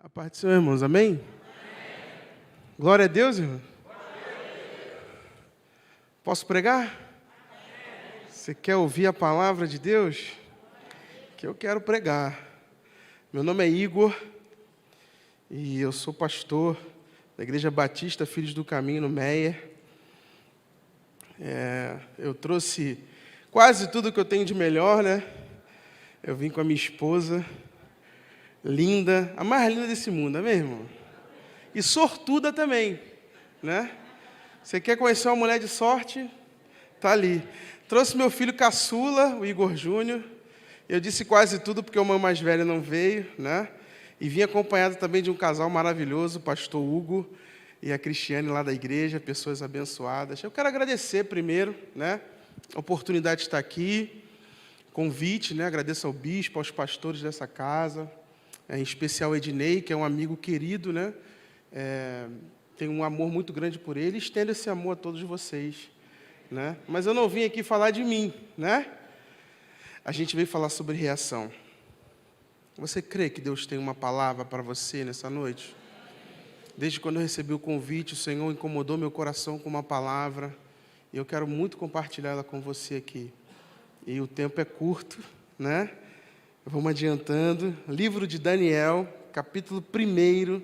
A paz do Senhor, irmãos, amém? Amém. Glória a Deus, irmão. Posso pregar? Amém. Você quer ouvir a palavra de Deus? Que eu quero pregar. Meu nome é Igor e eu sou pastor da Igreja Batista Filhos do Caminho, no Meier. Eu trouxe quase tudo que eu tenho de melhor, né? Eu vim com a minha esposa, linda, a mais linda desse mundo, amém, irmão? E sortuda também, né? Você quer conhecer uma mulher de sorte? Tá ali. Trouxe meu filho caçula, o Igor Júnior. Eu disse quase tudo porque o meu mais velho não veio, né? E vim acompanhado também de um casal maravilhoso, o pastor Hugo e a Cristiane lá da igreja, pessoas abençoadas. Eu quero agradecer primeiro, né? A oportunidade de estar aqui, convite, né? Agradeço ao bispo, aos pastores dessa casa, em especial Ednei, que é um amigo querido, né? Tenho um amor muito grande por ele, e estendo esse amor a todos vocês, né? Mas eu não vim aqui falar de mim, né? A gente veio falar sobre reação. Você crê que Deus tem uma palavra para você nessa noite? Desde quando eu recebi o convite, o Senhor incomodou meu coração com uma palavra, e eu quero muito compartilhar ela com você aqui. E o tempo é curto, né? Vamos adiantando. Livro de Daniel, capítulo 1.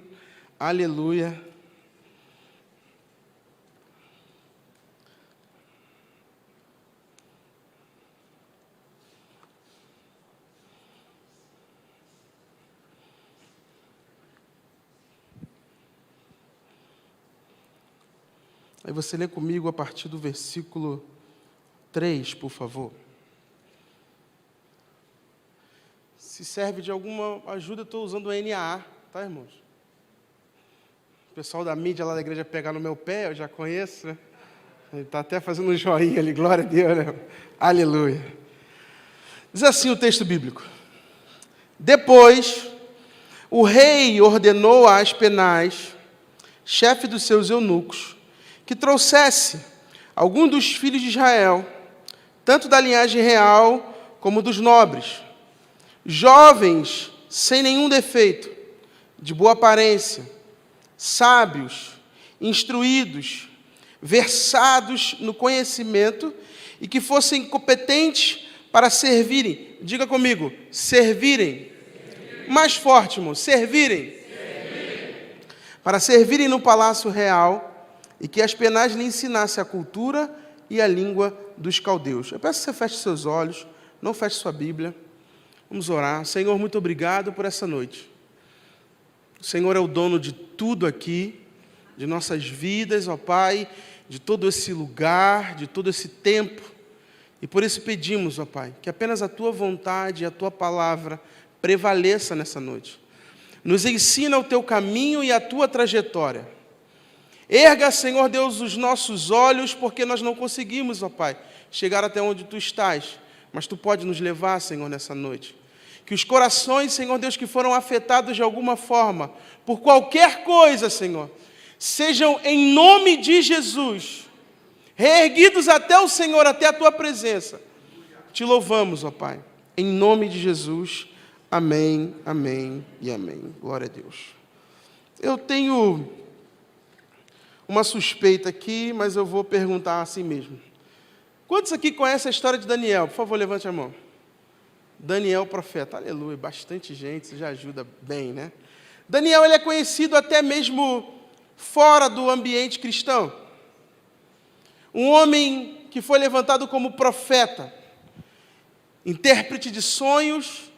Aleluia. Aí você lê comigo a partir do versículo 3, por favor. Se serve de alguma ajuda, eu estou usando o NAA, tá, irmãos? O pessoal da mídia lá da igreja pegar no meu pé, eu já conheço, né? Ele está até fazendo um joinha ali, glória a Deus, né? Aleluia. Diz assim o texto bíblico. Depois, o rei ordenou a Aspenaz, chefe dos seus eunucos, que trouxesse algum dos filhos de Israel, tanto da linhagem real como dos nobres, jovens sem nenhum defeito, de boa aparência, sábios, instruídos, versados no conhecimento e que fossem competentes para servirem. Diga comigo, servirem. Mais forte, irmão, servirem. Para servirem no palácio real e que Aspenaz lhe ensinasse a cultura e a língua dos caldeus. Eu peço que você feche seus olhos, não feche sua Bíblia. Vamos orar. Senhor, muito obrigado por essa noite. O Senhor é o dono de tudo aqui, de nossas vidas, ó Pai, de todo esse lugar, de todo esse tempo. E por isso pedimos, ó Pai, que apenas a Tua vontade e a Tua palavra prevaleça nessa noite. Nos ensina o Teu caminho e a Tua trajetória. Erga, Senhor Deus, os nossos olhos, porque nós não conseguimos, ó Pai, chegar até onde Tu estás. Mas Tu pode nos levar, Senhor, nessa noite. Que os corações, Senhor Deus, que foram afetados de alguma forma, por qualquer coisa, Senhor, sejam em nome de Jesus, reerguidos até o Senhor, até a Tua presença. Te louvamos, ó Pai, em nome de Jesus. Amém, amém e amém. Glória a Deus. Eu tenho uma suspeita aqui, mas eu vou perguntar assim mesmo. Quantos aqui conhecem a história de Daniel? Por favor, levante a mão. Daniel, profeta. Aleluia, bastante gente, isso já ajuda bem, né? Daniel, ele é conhecido até mesmo fora do ambiente cristão. Um homem que foi levantado como profeta, intérprete de sonhos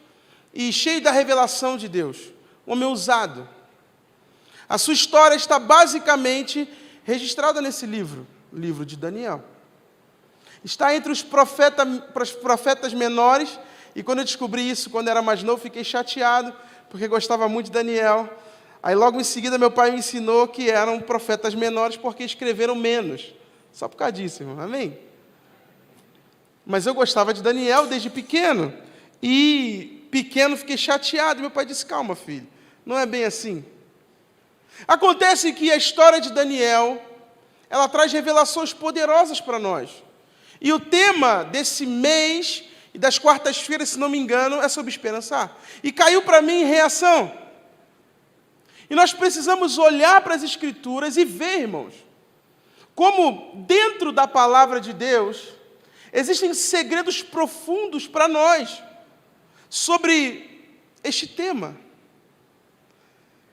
e cheio da revelação de Deus. Um homem ousado. A sua história está basicamente registrada nesse livro, o livro de Daniel. Está entre os profetas menores, e quando eu descobri isso, quando era mais novo, fiquei chateado, porque gostava muito de Daniel. Aí logo em seguida meu pai me ensinou que eram profetas menores porque escreveram menos. Só por causa disso, irmão, amém? Mas eu gostava de Daniel desde pequeno, e pequeno fiquei chateado. Meu pai disse, calma, filho, não é bem assim. Acontece que a história de Daniel, ela traz revelações poderosas para nós. E o tema desse mês e das quartas-feiras, se não me engano, é sobre esperançar. E caiu para mim reação. E nós precisamos olhar para as Escrituras e ver, irmãos, como dentro da palavra de Deus existem segredos profundos para nós sobre este tema.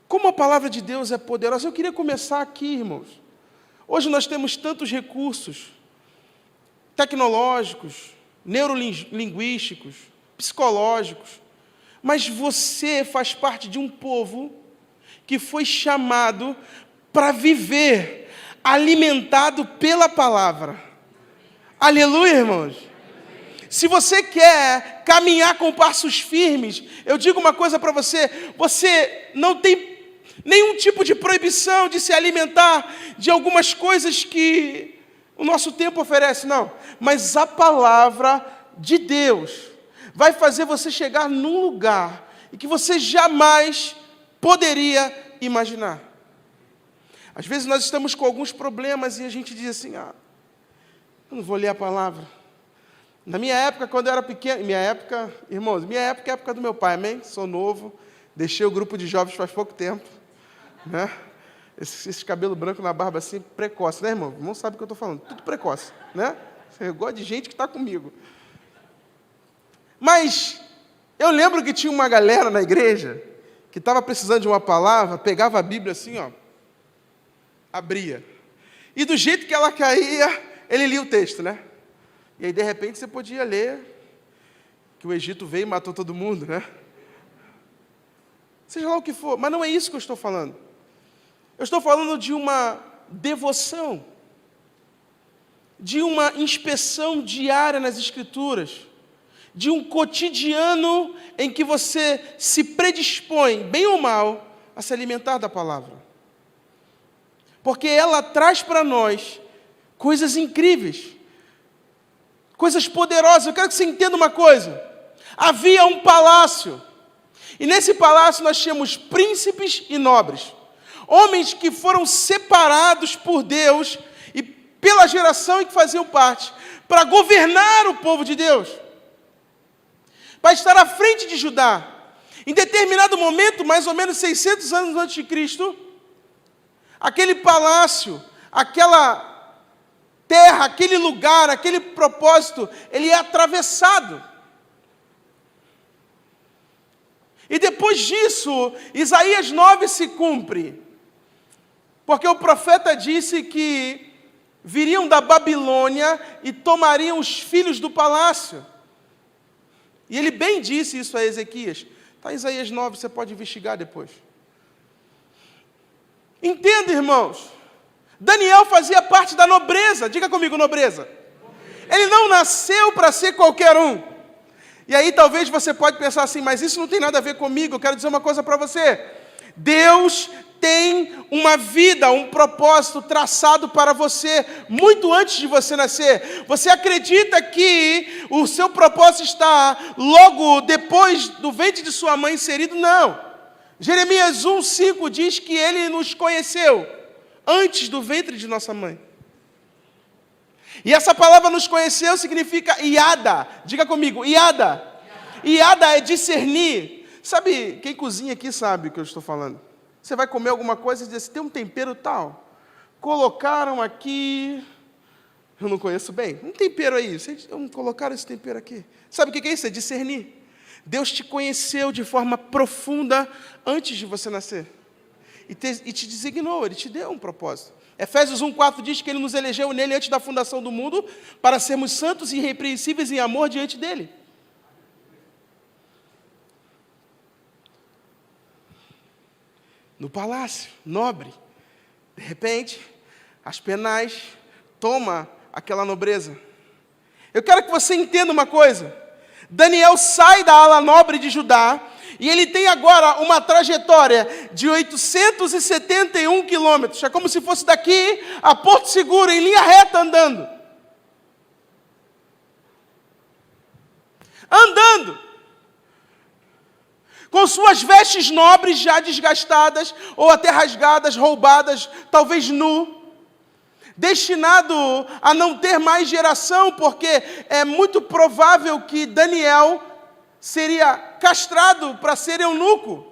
Como a palavra de Deus é poderosa. Eu queria começar aqui, irmãos. Hoje nós temos tantos recursos tecnológicos, neurolinguísticos, psicológicos, mas você faz parte de um povo que foi chamado para viver alimentado pela palavra. Aleluia, irmãos. Se você quer caminhar com passos firmes, eu digo uma coisa para você, você não tem nenhum tipo de proibição de se alimentar de algumas coisas que o nosso tempo oferece, não. Mas a palavra de Deus vai fazer você chegar num lugar em que você jamais poderia imaginar. Às vezes nós estamos com alguns problemas e a gente diz assim, eu não vou ler a palavra. Na minha época, quando eu era pequeno, irmãos, minha época é a época do meu pai, amém? Sou novo, deixei o grupo de jovens faz pouco tempo, né? Esse cabelo branco na barba assim, precoce, né, irmão? Não sabe o que eu estou falando, tudo precoce, né? Eu gosto de gente que está comigo. Mas eu lembro que tinha uma galera na igreja que estava precisando de uma palavra, pegava a Bíblia assim, abria. E do jeito que ela caía, ele lia o texto, né? E aí, de repente, você podia ler que o Egito veio e matou todo mundo, né? Seja lá o que for, mas não é isso que eu estou falando. Eu estou falando de uma devoção, de uma inspeção diária nas Escrituras, de um cotidiano em que você se predispõe, bem ou mal, a se alimentar da palavra. Porque ela traz para nós coisas incríveis, coisas poderosas. Eu quero que você entenda uma coisa. Havia um palácio, e nesse palácio nós tínhamos príncipes e nobres, homens que foram separados por Deus e pela geração em que faziam parte, para governar o povo de Deus, para estar à frente de Judá. Em determinado momento, mais ou menos 600 anos antes de Cristo, aquele palácio, aquela terra, aquele lugar, aquele propósito, ele é atravessado. E depois disso, Isaías 9 se cumpre, porque o profeta disse que viriam da Babilônia e tomariam os filhos do palácio. E ele bem disse isso a Ezequias. Está em Isaías 9, você pode investigar depois. Entenda, irmãos, Daniel fazia parte da nobreza. Diga comigo, nobreza. Ele não nasceu para ser qualquer um. E aí talvez você pode pensar assim, mas isso não tem nada a ver comigo. Eu quero dizer uma coisa para você. Deus tem uma vida, um propósito traçado para você, muito antes de você nascer. Você acredita que o seu propósito está logo depois do ventre de sua mãe inserido? Não. Jeremias 1:5 diz que Ele nos conheceu antes do ventre de nossa mãe. E essa palavra nos conheceu significa iada. Diga comigo, iada. Iada é discernir. Sabe, quem cozinha aqui sabe o que eu estou falando. Você vai comer alguma coisa e diz assim, tem um tempero tal. Colocaram aqui, eu não conheço bem, um tempero aí. Vocês colocaram esse tempero aqui. Sabe o que é isso? É discernir. Deus te conheceu de forma profunda antes de você nascer. E te designou, Ele te deu um propósito. Efésios 1:4 diz que Ele nos elegeu nele antes da fundação do mundo para sermos santos e irrepreensíveis em amor diante dEle. No palácio, nobre, de repente, Aspenaz toma aquela nobreza. Eu quero que você entenda uma coisa. Daniel sai da ala nobre de Judá e ele tem agora uma trajetória de 871 quilômetros. É como se fosse daqui a Porto Seguro, em linha reta, andando. Com suas vestes nobres já desgastadas, ou até rasgadas, roubadas, talvez nu, destinado a não ter mais geração, porque é muito provável que Daniel seria castrado para ser eunuco.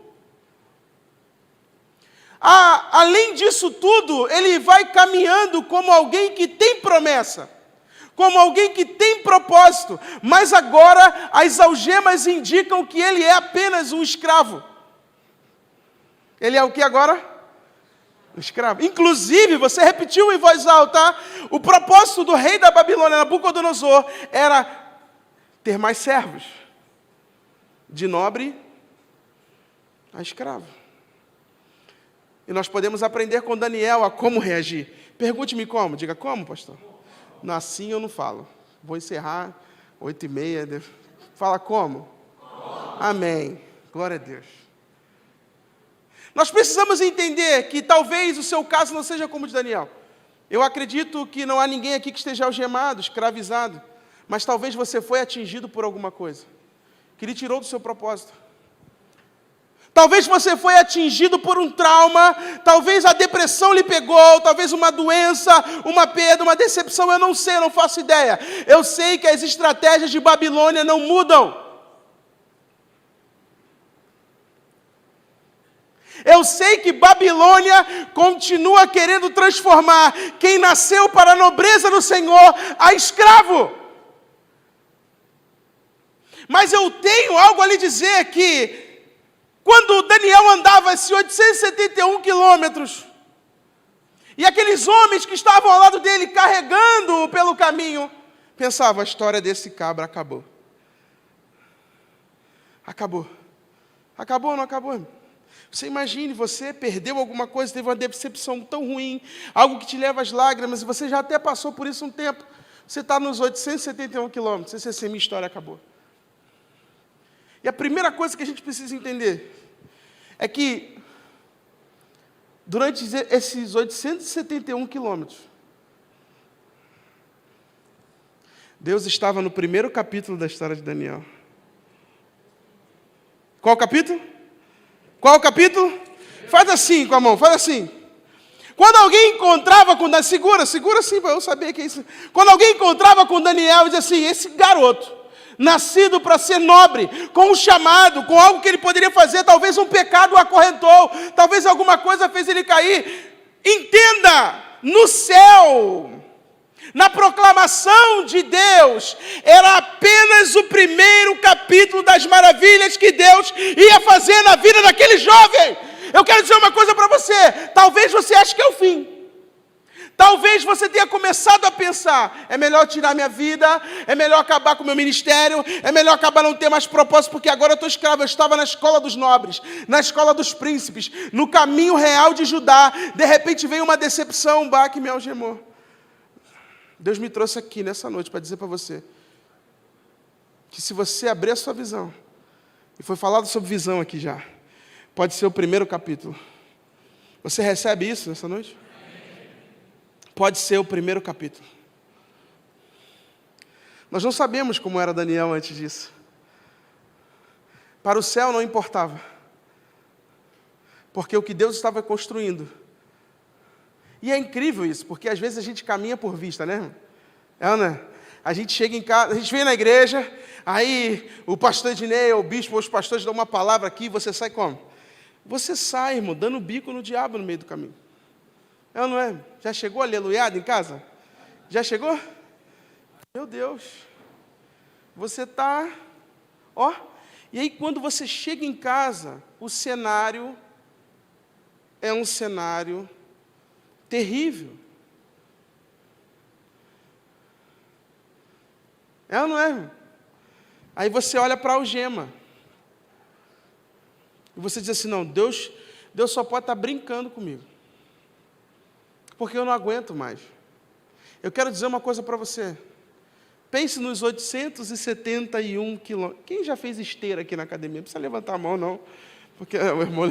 Além disso tudo, ele vai caminhando como alguém que tem promessa, como alguém que tem propósito, mas agora as algemas indicam que ele é apenas um escravo. Ele é o que agora? Um escravo. Inclusive, você repetiu em voz alta, o propósito do rei da Babilônia, Nabucodonosor, era ter mais servos, de nobre a escravo. E nós podemos aprender com Daniel a como reagir. Pergunte-me como. Diga como, pastor? Não, assim eu não falo. Vou encerrar 8h30. Fala como? Amém. Glória a Deus. Nós precisamos entender que talvez o seu caso não seja como o de Daniel. Eu acredito que não há ninguém aqui que esteja algemado, escravizado. Mas talvez você foi atingido por alguma coisa que lhe tirou do seu propósito. Talvez você foi atingido por um trauma, talvez a depressão lhe pegou, talvez uma doença, uma perda, uma decepção, eu não sei, eu não faço ideia. Eu sei que as estratégias de Babilônia não mudam. Eu sei que Babilônia continua querendo transformar quem nasceu para a nobreza do Senhor a escravo. Mas eu tenho algo a lhe dizer que quando Daniel andava esses 871 quilômetros, e aqueles homens que estavam ao lado dele, carregando-o pelo caminho, pensavam, a história desse cabra acabou. Acabou. Acabou ou não acabou? Você imagine, você perdeu alguma coisa, teve uma decepção tão ruim, algo que te leva às lágrimas, e você já até passou por isso um tempo. Você está nos 871 quilômetros, você assim, minha história acabou. E a primeira coisa que a gente precisa entender é que, durante esses 871 quilômetros, Deus estava no primeiro capítulo da história de Daniel. Qual capítulo? Qual capítulo? Faz assim com a mão, faz assim. Quando alguém encontrava com Daniel, segura assim para eu saber que é isso. Quando alguém encontrava com Daniel, dizia assim, esse garoto, nascido para ser nobre, com um chamado, com algo que ele poderia fazer, talvez um pecado o acorrentou, talvez alguma coisa fez ele cair. Entenda, no céu, na proclamação de Deus, era apenas o primeiro capítulo das maravilhas que Deus ia fazer na vida daquele jovem. Eu quero dizer uma coisa para você, talvez você ache que é o fim. Talvez você tenha começado a pensar, é melhor tirar minha vida, é melhor acabar com o meu ministério, é melhor acabar não ter mais propósito, porque agora eu estou escravo. Eu estava na escola dos nobres, na escola dos príncipes, no caminho real de Judá. De repente veio uma decepção, um baque me algemou. Deus me trouxe aqui nessa noite para dizer para você, que se você abrir a sua visão, e foi falado sobre visão aqui já, pode ser o primeiro capítulo. Você recebe isso nessa noite? Pode ser o primeiro capítulo. Nós não sabemos como era Daniel antes disso. Para o céu não importava. Porque o que Deus estava construindo. E é incrível isso, porque às vezes a gente caminha por vista, né? Ana, a gente chega em casa, a gente vem na igreja, aí o pastor Ednei, o bispo, os pastores dão uma palavra aqui, você sai como? Você sai, irmão, dando bico no diabo no meio do caminho. É ou não é? Já chegou aleluiado em casa? Já chegou? Meu Deus. Você está... Ó. E aí quando você chega em casa, o cenário é um cenário terrível. É ou não é? Aí você olha para a algema. E você diz assim, não, Deus só pode estar brincando comigo. Porque eu não aguento mais. Eu quero dizer uma coisa para você. Pense nos 871 quilômetros. Quem já fez esteira aqui na academia? Não precisa levantar a mão, não. Porque, o irmão,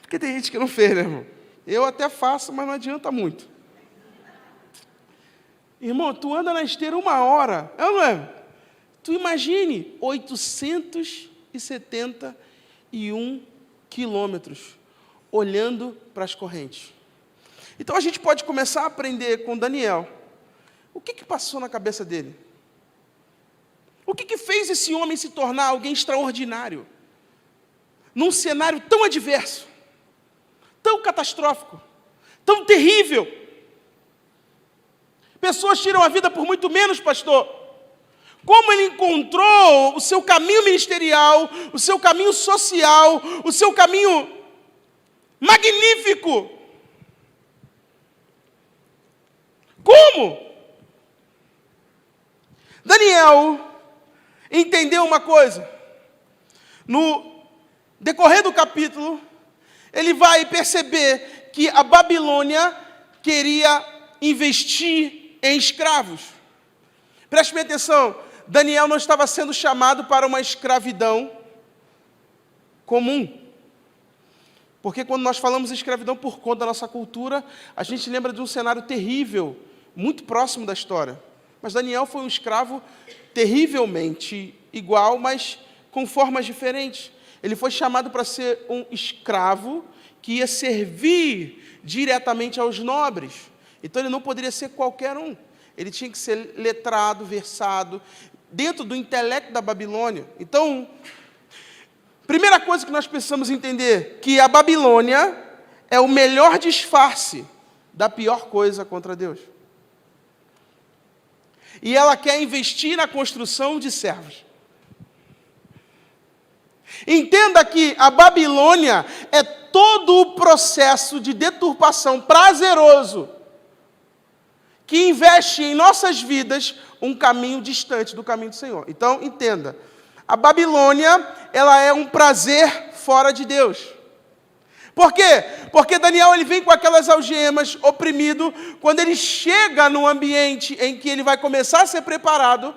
porque tem gente que não fez, né, irmão? Eu até faço, mas não adianta muito. Irmão, tu anda na esteira 1 hora. É ou não é? Tu imagine 871 quilômetros olhando para as correntes. Então a gente pode começar a aprender com Daniel. O que passou na cabeça dele? O que fez esse homem se tornar alguém extraordinário? Num cenário tão adverso, tão tão catastrófico, tão terrível. Pessoas tiram a vida por muito menos, pastor. Como ele encontrou o seu caminho ministerial, o seu caminho social, o seu caminho magnífico. Como? Daniel entendeu uma coisa. No decorrer do capítulo, ele vai perceber que a Babilônia queria investir em escravos. Preste bem atenção, Daniel não estava sendo chamado para uma escravidão comum. Porque quando nós falamos em escravidão por conta da nossa cultura, a gente lembra de um cenário terrível, muito próximo da história. Mas Daniel foi um escravo terrivelmente igual, mas com formas diferentes. Ele foi chamado para ser um escravo que ia servir diretamente aos nobres. Então ele não poderia ser qualquer um. Ele tinha que ser letrado, versado, dentro do intelecto da Babilônia. Então, primeira coisa que nós precisamos entender, que a Babilônia é o melhor disfarce da pior coisa contra Deus. E ela quer investir na construção de servos. Entenda que a Babilônia é todo o processo de deturpação prazeroso que investe em nossas vidas um caminho distante do caminho do Senhor. Então, entenda, a Babilônia, ela é um prazer fora de Deus. Por quê? Porque Daniel ele vem com aquelas algemas, oprimido. Quando ele chega no ambiente em que ele vai começar a ser preparado,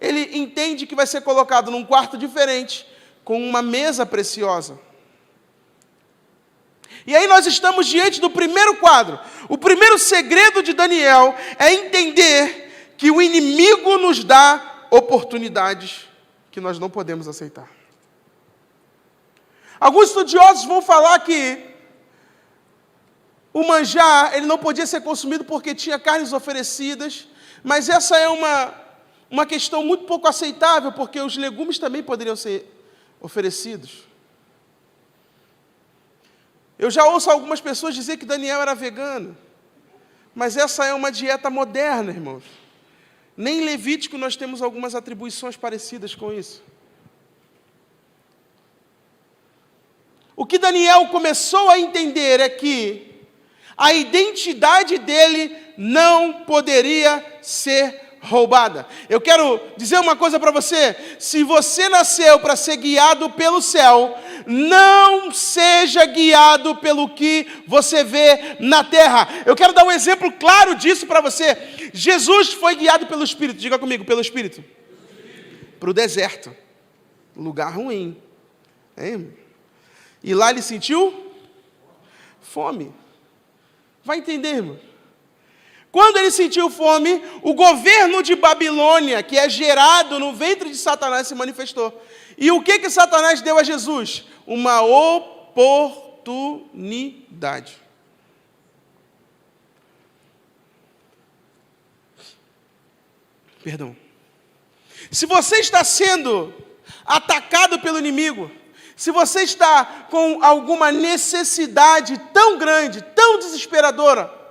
ele entende que vai ser colocado num quarto diferente, com uma mesa preciosa. E aí nós estamos diante do primeiro quadro. O primeiro segredo de Daniel é entender que o inimigo nos dá oportunidades que nós não podemos aceitar. Alguns estudiosos vão falar que o manjar ele não podia ser consumido porque tinha carnes oferecidas, mas essa é uma questão muito pouco aceitável, porque os legumes também poderiam ser oferecidos. Eu já ouço algumas pessoas dizer que Daniel era vegano, mas essa é uma dieta moderna, irmãos. Nem em Levítico nós temos algumas atribuições parecidas com isso. O que Daniel começou a entender é que a identidade dele não poderia ser roubada. Eu quero dizer uma coisa para você: se você nasceu para ser guiado pelo céu, não seja guiado pelo que você vê na terra. Eu quero dar um exemplo claro disso para você. Jesus foi guiado pelo Espírito, diga comigo, pelo Espírito, para o deserto, lugar ruim, hein? E lá ele sentiu fome. Vai entender, irmão? Quando ele sentiu fome, o governo de Babilônia, que é gerado no ventre de Satanás, se manifestou. E o que Satanás deu a Jesus? Uma oportunidade. Perdão. Se você está sendo atacado pelo inimigo, se você está com alguma necessidade tão grande, tão desesperadora,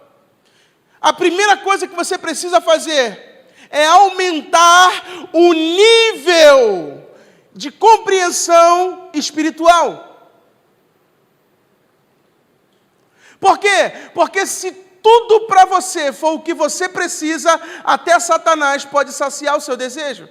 a primeira coisa que você precisa fazer é aumentar o nível de compreensão espiritual. Por quê? Porque se tudo para você for o que você precisa, até Satanás pode saciar o seu desejo.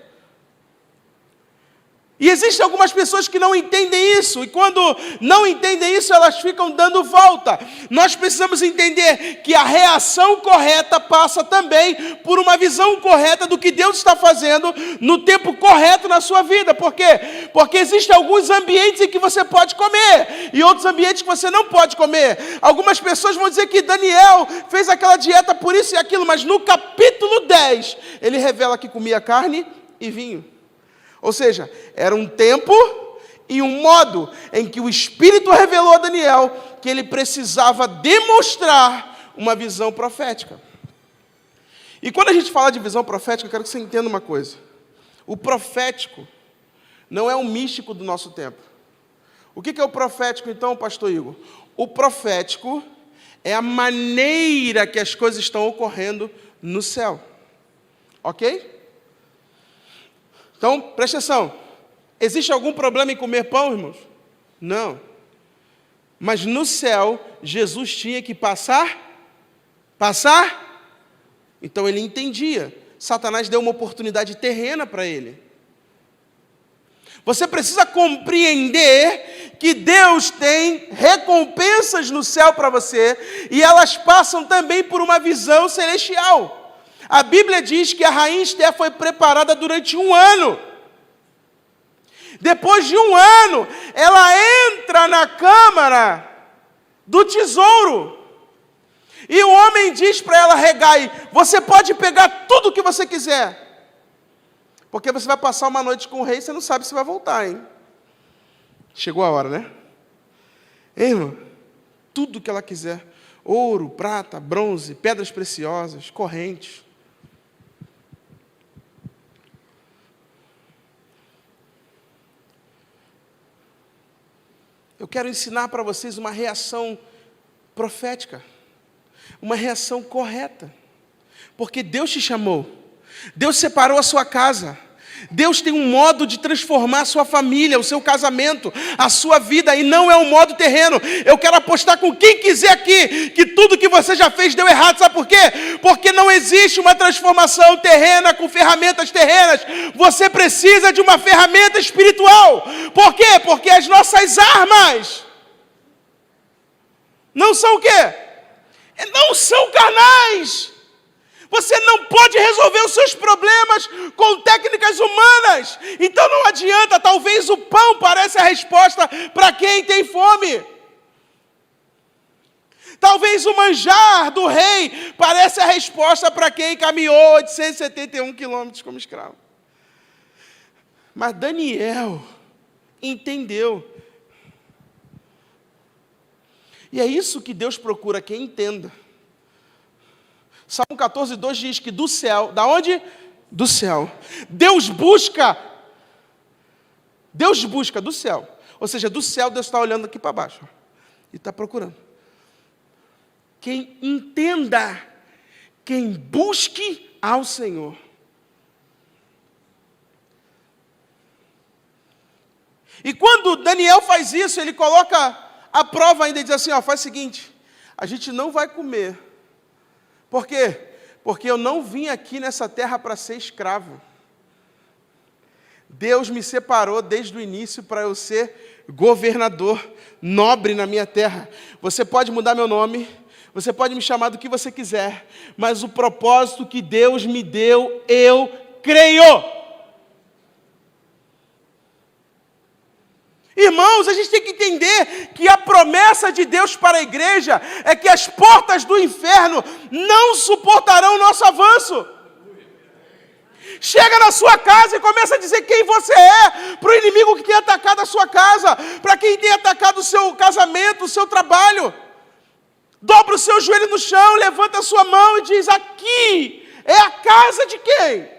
E existem algumas pessoas que não entendem isso, e quando não entendem isso, elas ficam dando volta. Nós precisamos entender que a reação correta passa também por uma visão correta do que Deus está fazendo no tempo correto na sua vida. Por quê? Porque existem alguns ambientes em que você pode comer, e outros ambientes que você não pode comer. Algumas pessoas vão dizer que Daniel fez aquela dieta por isso e aquilo, mas no capítulo 10, ele revela que comia carne e vinho. Ou seja, era um tempo e um modo em que o Espírito revelou a Daniel que ele precisava demonstrar uma visão profética. E quando a gente fala de visão profética, eu quero que você entenda uma coisa. O profético não é um místico do nosso tempo. O que é o profético, então, pastor Igor? O profético é a maneira que as coisas estão ocorrendo no céu. Ok? Então, preste atenção. Existe algum problema em comer pão, irmãos? Não. Mas no céu, Jesus tinha que passar? Então ele entendia. Satanás deu uma oportunidade terrena para ele. Você precisa compreender que Deus tem recompensas no céu para você, e elas passam também por uma visão celestial. A Bíblia diz que a rainha Esther foi preparada durante 1 ano. Depois de 1 ano, ela entra na câmara do tesouro. E o homem diz para ela, Hegai, você pode pegar tudo o que você quiser. Porque você vai passar uma noite com o rei e você não sabe se vai voltar, hein? Chegou a hora, né? Ei, irmão, tudo que ela quiser. Ouro, prata, bronze, pedras preciosas, correntes. Eu quero ensinar para vocês uma reação profética, uma reação correta, porque Deus te chamou, Deus separou a sua casa, Deus tem um modo de transformar a sua família, o seu casamento, a sua vida, e não é um modo terreno. Eu quero apostar com quem quiser aqui, que tudo que você já fez deu errado, sabe por quê? Porque não existe uma transformação terrena com ferramentas terrenas, você precisa de uma ferramenta espiritual. Por quê? Porque as nossas armas não são o quê? Não são carnais. Você não pode resolver os seus problemas com técnicas humanas. Então não adianta, talvez o pão pareça a resposta para quem tem fome. Talvez o manjar do rei pareça a resposta para quem caminhou 871 quilômetros como escravo. Mas Daniel entendeu. E é isso que Deus procura, quem entenda. Salmo 14, 2 diz que do céu, da onde? Do céu. Deus busca do céu. Ou seja, do céu Deus está olhando aqui para baixo. E está procurando. Quem entenda, quem busque ao Senhor. E quando Daniel faz isso, ele coloca a prova ainda e diz assim, ó, faz o seguinte, a gente não vai comer. Por quê? Porque eu não vim aqui nessa terra para ser escravo. Deus me separou desde o início para eu ser governador, nobre na minha terra. Você pode mudar meu nome, você pode me chamar do que você quiser, mas o propósito que Deus me deu, eu creio. Irmãos, a gente tem que entender que a promessa de Deus para a igreja é que as portas do inferno não suportarão o nosso avanço. Chega na sua casa e começa a dizer quem você é para o inimigo que tem atacado a sua casa, para quem tem atacado o seu casamento, o seu trabalho. Dobra o seu joelho no chão, levanta a sua mão e diz, aqui é a casa de quem?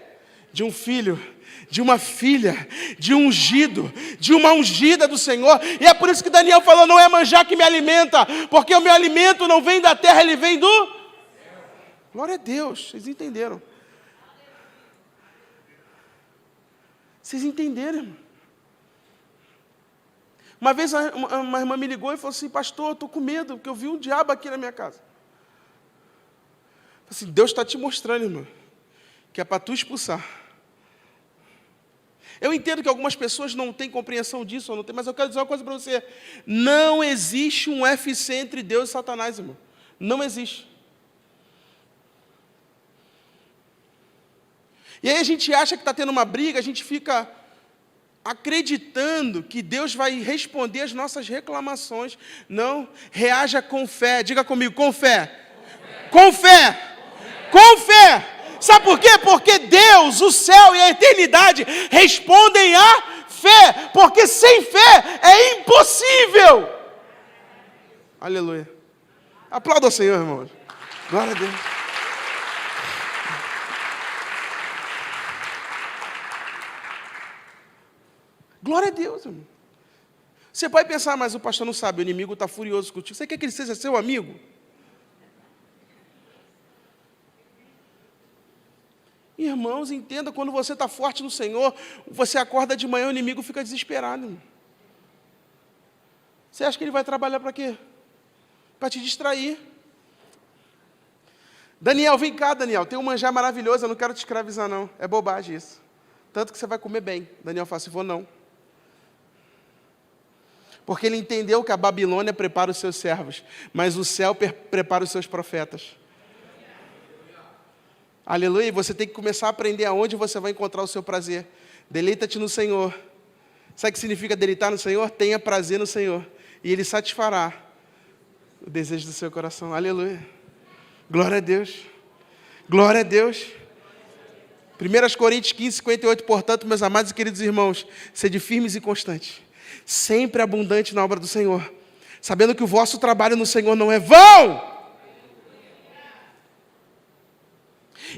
De um filho, de uma filha, de um ungido, de uma ungida do Senhor. E é por isso que Daniel falou, não é manjar que me alimenta, porque o meu alimento não vem da terra, ele vem do... Glória a Deus, vocês entenderam. Vocês entenderam, irmão? Uma vez uma irmã me ligou e falou assim, pastor, eu estou com medo, porque eu vi um diabo aqui na minha casa. Eu falei assim, Deus está te mostrando, irmão, que é para tu expulsar. Eu entendo que algumas pessoas não têm compreensão disso, ou não tem, mas eu quero dizer uma coisa para você. Não existe um UFC entre Deus e Satanás, irmão. Não existe. E aí a gente acha que está tendo uma briga, a gente fica acreditando que Deus vai responder as nossas reclamações. Não, reaja com fé. Diga comigo, com fé. Com fé. Com fé. Sabe por quê? Porque Deus, o céu e a eternidade respondem à fé. Porque sem fé é impossível. Aleluia. Aplauda o Senhor, irmãos. Glória a Deus. Glória a Deus, irmão. Você pode pensar, mas o pastor não sabe, o inimigo está furioso contigo. Você quer que ele seja seu amigo? Irmãos, entenda, quando você está forte no Senhor, você acorda de manhã, o inimigo fica desesperado. Irmão. Você acha que ele vai trabalhar para quê? Para te distrair. Daniel, vem cá, Daniel, tem um manjar maravilhoso, eu não quero te escravizar, não. É bobagem isso. Tanto que você vai comer bem. Daniel fala assim, vou não. Porque ele entendeu que a Babilônia prepara os seus servos, mas o céu prepara os seus profetas. Aleluia, você tem que começar a aprender aonde você vai encontrar o seu prazer. Deleita-te no Senhor. Sabe o que significa deleitar no Senhor? Tenha prazer no Senhor. E Ele satisfará o desejo do seu coração. Aleluia. Glória a Deus. Glória a Deus. 1 Coríntios 15, 58. Portanto, meus amados e queridos irmãos, sede firmes e constantes, sempre abundante na obra do Senhor, sabendo que o vosso trabalho no Senhor não é vão.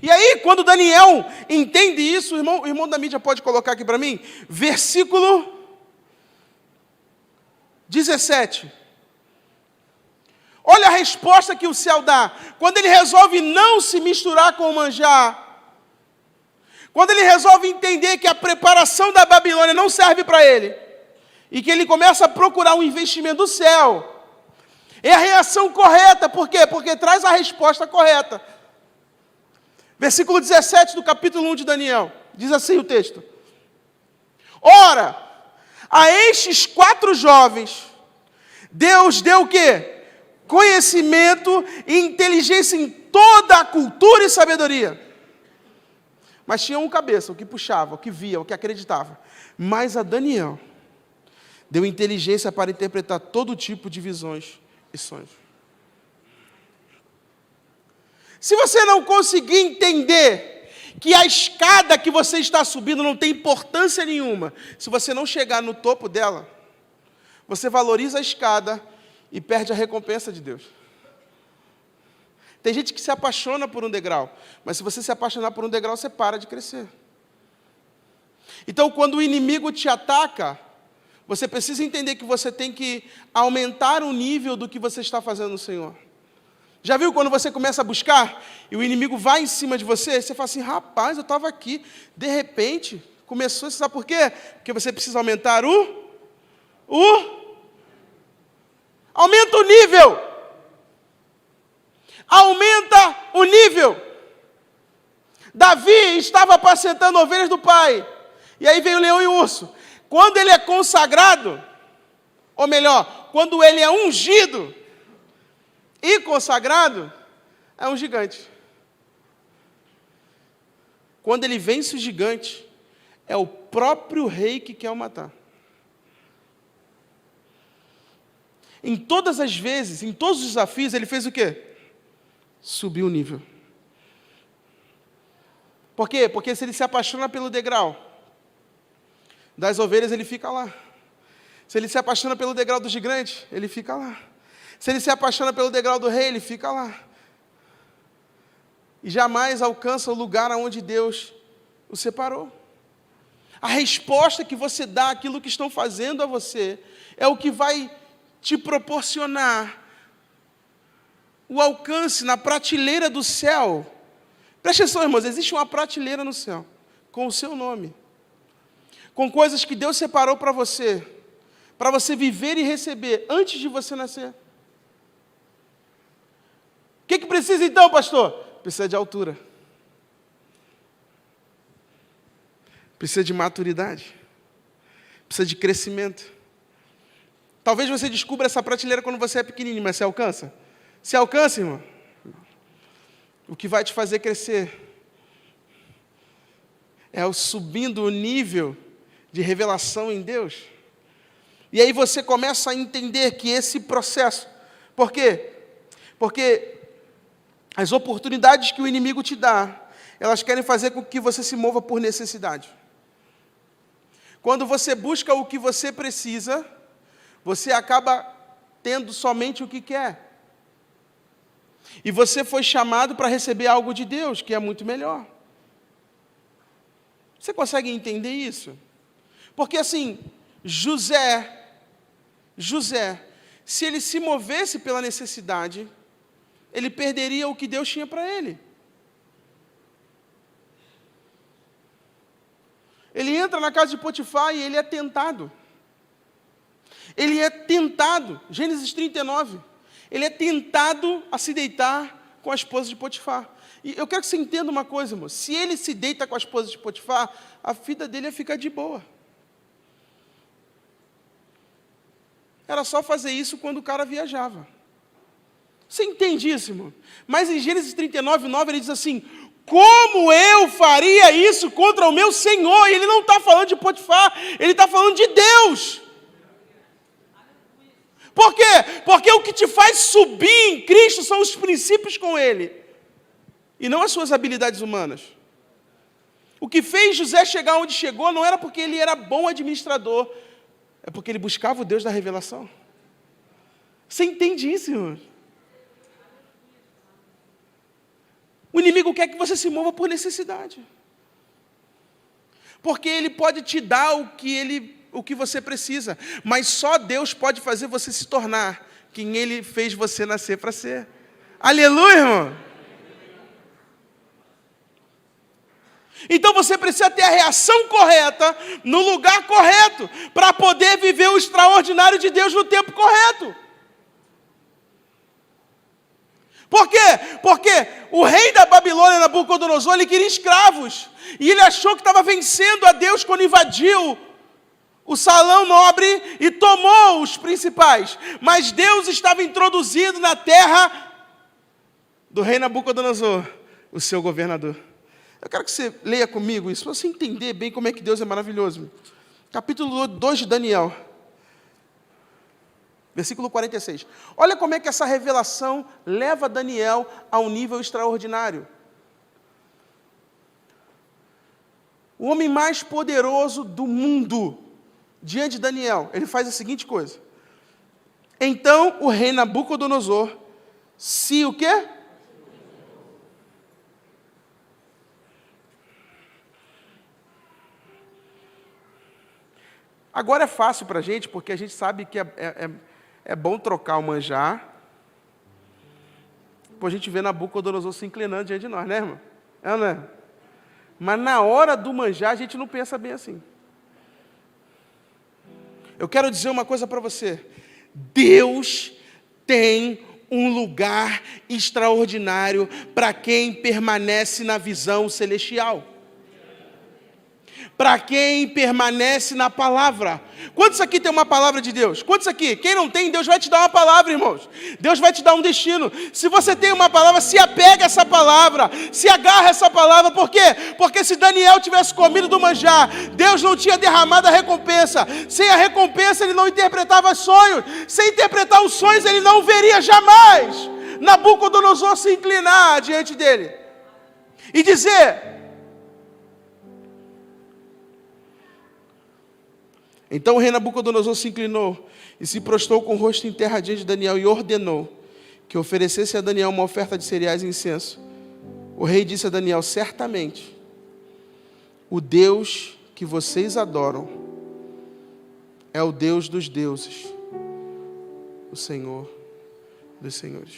E aí, quando Daniel entende isso, o irmão da mídia pode colocar aqui para mim, versículo 17. Olha a resposta que o céu dá. Quando ele resolve não se misturar com o manjar, quando ele resolve entender que a preparação da Babilônia não serve para ele, e que ele começa a procurar um investimento do céu, é a reação correta. Por quê? Porque traz a resposta correta. Versículo 17 do capítulo 1 de Daniel, diz assim o texto. Ora, a estes 4 jovens, Deus deu o quê? Conhecimento e inteligência em toda a cultura e sabedoria. Mas tinha um cabeça, o que puxava, o que via, o que acreditava. Mas a Daniel deu inteligência para interpretar todo tipo de visões e sonhos. Se você não conseguir entender que a escada que você está subindo não tem importância nenhuma, se você não chegar no topo dela, você valoriza a escada e perde a recompensa de Deus. Tem gente que se apaixona por um degrau, mas se você se apaixonar por um degrau, você para de crescer. Então, quando o inimigo te ataca, você precisa entender que você tem que aumentar o nível do que você está fazendo no Senhor. Já viu quando você começa a buscar e o inimigo vai em cima de você? Você fala assim, rapaz, eu estava aqui. De repente, começou, você sabe por quê? Porque você precisa aumentar aumenta o nível. Aumenta o nível. Davi estava apacentando ovelhas do pai. E aí veio o leão e o urso. Quando ele é consagrado, ou melhor, quando ele é ungido e consagrado, é um gigante. Quando ele vence o gigante, é o próprio rei que quer o matar. Em todas as vezes, em todos os desafios, ele fez o quê? Subiu o nível. Por quê? Porque se ele se apaixona pelo degrau das ovelhas, ele fica lá. Se ele se apaixona pelo degrau do gigante, ele fica lá. Se ele se apaixona pelo degrau do rei, ele fica lá. E jamais alcança o lugar aonde Deus o separou. A resposta que você dá àquilo que estão fazendo a você é o que vai te proporcionar o alcance na prateleira do céu. Preste atenção, irmãos, existe uma prateleira no céu, com o seu nome, com coisas que Deus separou para você viver e receber antes de você nascer. O que precisa então, pastor? Precisa de altura. Precisa de maturidade. Precisa de crescimento. Talvez você descubra essa prateleira quando você é pequenininho, mas você alcança? Você alcança, irmão? O que vai te fazer crescer é o subindo o nível de revelação em Deus. E aí você começa a entender que esse processo... Por quê? Porque as oportunidades que o inimigo te dá, elas querem fazer com que você se mova por necessidade. Quando você busca o que você precisa, você acaba tendo somente o que quer. E você foi chamado para receber algo de Deus, que é muito melhor. Você consegue entender isso? Porque assim, José, José, se ele se movesse pela necessidade, ele perderia o que Deus tinha para ele. Ele entra na casa de Potifar e ele é tentado. Ele é tentado, Gênesis 39, ele é tentado a se deitar com a esposa de Potifar. E eu quero que você entenda uma coisa, irmão, se ele se deita com a esposa de Potifar, a vida dele ia ficar de boa. Era só fazer isso quando o cara viajava. Você entende isso, irmão? Mas em Gênesis 39, 9, ele diz assim, como eu faria isso contra o meu Senhor? E ele não está falando de Potifar, ele está falando de Deus. Por quê? Porque o que te faz subir em Cristo são os princípios com Ele, e não as suas habilidades humanas. O que fez José chegar onde chegou não era porque ele era bom administrador, é porque ele buscava o Deus da revelação. Você entende isso, irmão? O inimigo quer que você se mova por necessidade, porque ele pode te dar o que você precisa, mas só Deus pode fazer você se tornar quem Ele fez você nascer para ser. Aleluia, irmão! Então você precisa ter a reação correta, no lugar correto, para poder viver o extraordinário de Deus no tempo correto. Por quê? Porque o rei da Babilônia, Nabucodonosor, ele queria escravos, e ele achou que estava vencendo a Deus quando invadiu o salão nobre e tomou os principais. Mas Deus estava introduzido na terra do rei Nabucodonosor, o seu governador. Eu quero que você leia comigo isso, para você entender bem como é que Deus é maravilhoso. Capítulo 2 de Daniel, versículo 46. Olha como é que essa revelação leva Daniel a um nível extraordinário. O homem mais poderoso do mundo, diante de Daniel, ele faz a seguinte coisa. Então o rei Nabucodonosor se o quê? Agora é fácil para a gente, porque a gente sabe que é bom trocar o manjar, depois a gente vê Nabucodonosor se inclinando diante de nós, né, irmão? É, não é? Mas na hora do manjar, a gente não pensa bem assim. Eu quero dizer uma coisa para você. Deus tem um lugar extraordinário para quem permanece na visão celestial. Para quem permanece na palavra. Quantos aqui tem uma palavra de Deus? Quantos aqui? Quem não tem, Deus vai te dar uma palavra, irmãos. Deus vai te dar um destino. Se você tem uma palavra, se apega a essa palavra, se agarra a essa palavra. Por quê? Porque se Daniel tivesse comido do manjar, Deus não tinha derramado a recompensa. Sem a recompensa, ele não interpretava sonhos. Sem interpretar os sonhos, ele não veria jamais Nabucodonosor se inclinar diante dele e dizer... Então o rei Nabucodonosor se inclinou e se prostrou com o rosto em terra diante de Daniel e ordenou que oferecesse a Daniel uma oferta de cereais e incenso. O rei disse a Daniel, certamente, o Deus que vocês adoram é o Deus dos deuses, o Senhor dos senhores.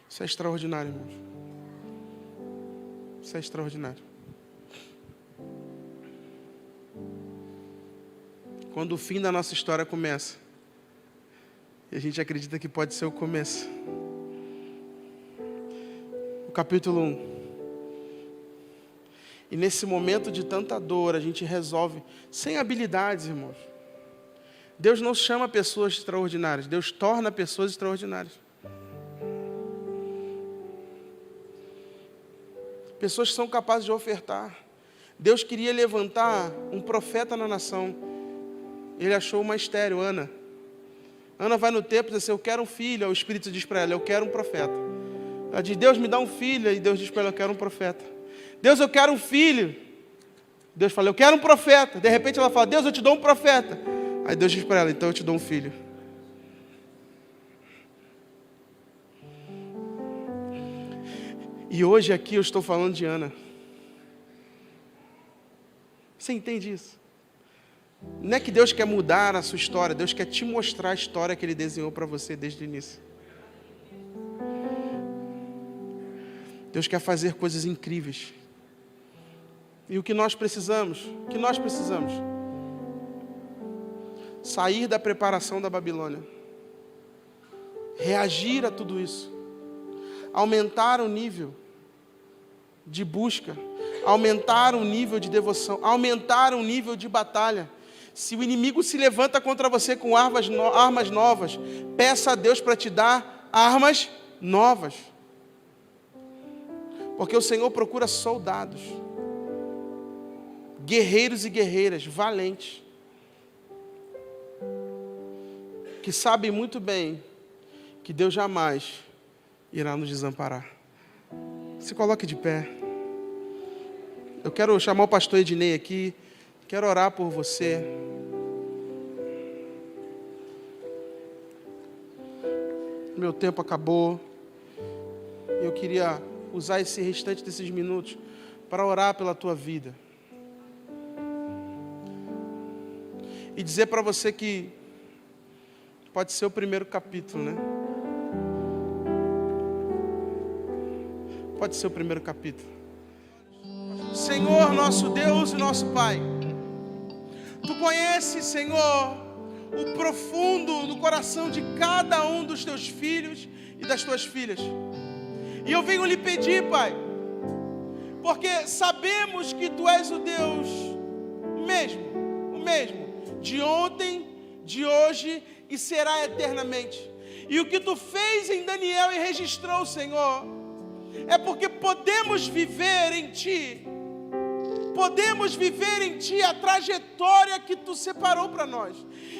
Isso é extraordinário, irmãos. Isso é extraordinário. Quando o fim da nossa história começa, e a gente acredita que pode ser o começo. O capítulo 1. E nesse momento de tanta dor, a gente resolve, sem habilidades, irmãos. Deus não chama pessoas extraordinárias, Deus torna pessoas extraordinárias. Pessoas que são capazes de ofertar. Deus queria levantar um profeta na nação. Ele achou uma estéril, Ana. Ana vai no templo e diz assim, eu quero um filho. Aí o Espírito diz para ela, eu quero um profeta. Ela diz, Deus me dá um filho. E Deus diz para ela, eu quero um profeta. Deus, eu quero um filho. Deus fala, eu quero um profeta. De repente ela fala, Deus, eu te dou um profeta. Aí Deus diz para ela, então eu te dou um filho. E hoje aqui eu estou falando de Ana. Você entende isso? Não é que Deus quer mudar a sua história, Deus quer te mostrar a história que Ele desenhou para você desde o início. Deus quer fazer coisas incríveis. E o que nós precisamos? Sair da preparação da Babilônia. Reagir a tudo isso. Aumentar o nível de busca. Aumentar o nível de devoção. Aumentar o nível de batalha. Se o inimigo se levanta contra você com armas novas, peça a Deus para te dar armas novas. Porque o Senhor procura soldados, guerreiros e guerreiras, valentes, que sabem muito bem que Deus jamais irá nos desamparar. Se coloque de pé. Eu quero chamar o pastor Ednei aqui, quero orar por você. Meu tempo acabou. Eu queria usar esse restante desses minutos para orar pela tua vida. E dizer para você que pode ser o primeiro capítulo, né? Pode ser o primeiro capítulo. Senhor, nosso Deus e nosso Pai, Tu conheces, Senhor, o profundo do coração de cada um dos Teus filhos e das Tuas filhas. E eu venho lhe pedir, Pai, porque sabemos que Tu és o Deus o mesmo, de ontem, de hoje e será eternamente. E o que Tu fez em Daniel e registrou, Senhor, é porque podemos viver em Ti a trajetória que Tu separou para nós.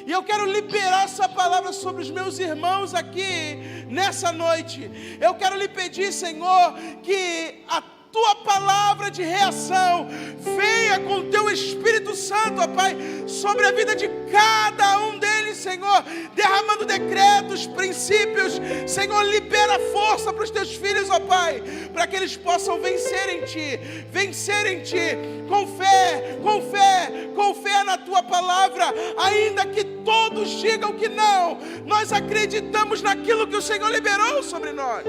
E eu quero liberar essa palavra sobre os meus irmãos aqui nessa noite. Eu quero lhe pedir, Senhor, que a Tua palavra de reação venha com o Teu Espírito Santo, ó Pai, sobre a vida de cada um deles, Senhor, derramando decretos, princípios. Senhor, libera força para os Teus filhos, ó Pai, para que eles possam vencer em Ti, com fé na Tua palavra, ainda que todos digam que não, nós acreditamos naquilo que o Senhor liberou sobre nós.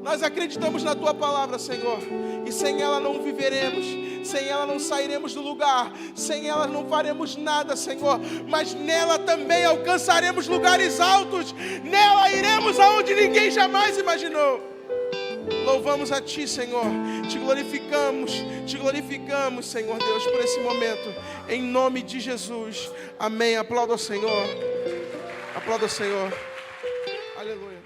Nós acreditamos na Tua palavra, Senhor, e sem ela não viveremos, sem ela não sairemos do lugar, sem ela não faremos nada, Senhor, mas nela também alcançaremos lugares altos, nela iremos aonde ninguém jamais imaginou. Louvamos a Ti, Senhor, Te glorificamos, Senhor Deus, por esse momento, em nome de Jesus, amém. Aplauda ao Senhor, aleluia.